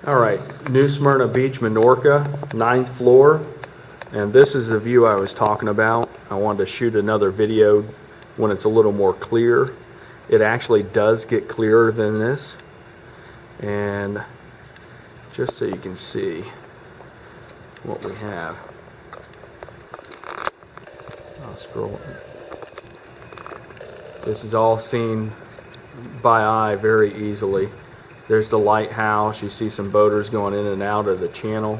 All right, New Smyrna Beach, Minorca, 9th floor. And this is the view I was talking about. I wanted to shoot another video when it's a little more clear. It actually does get clearer than this. And just so you can see what we have. I'll scroll. This is all seen by eye very easily. There's the lighthouse. You see some boaters going in and out of the channel,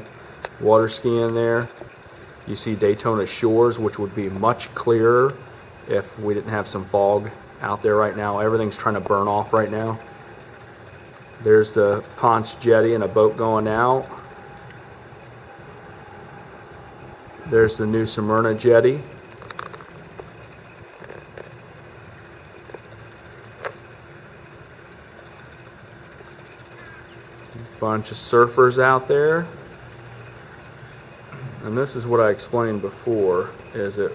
water skiing there. You see Daytona Shores, which would be much clearer if we didn't have some fog out there right now. Everything's trying to burn off right now. There's the Ponce jetty and a boat going out. There's the New Smyrna jetty. Bunch of surfers out there. And this is what I explained before, is it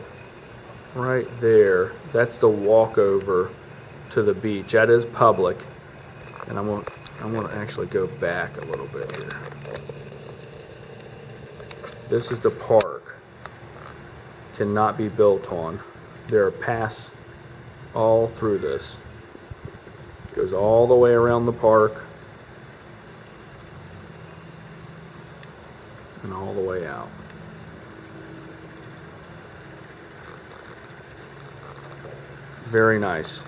right there, that's the walkover to the beach. That is public. And I'm gonna actually go back a little bit here. This is the park. Cannot be built on. There are paths all through this. It goes all the way around the park and all the way out. Very nice.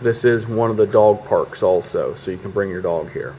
This is one of the dog parks also, so you can bring your dog here.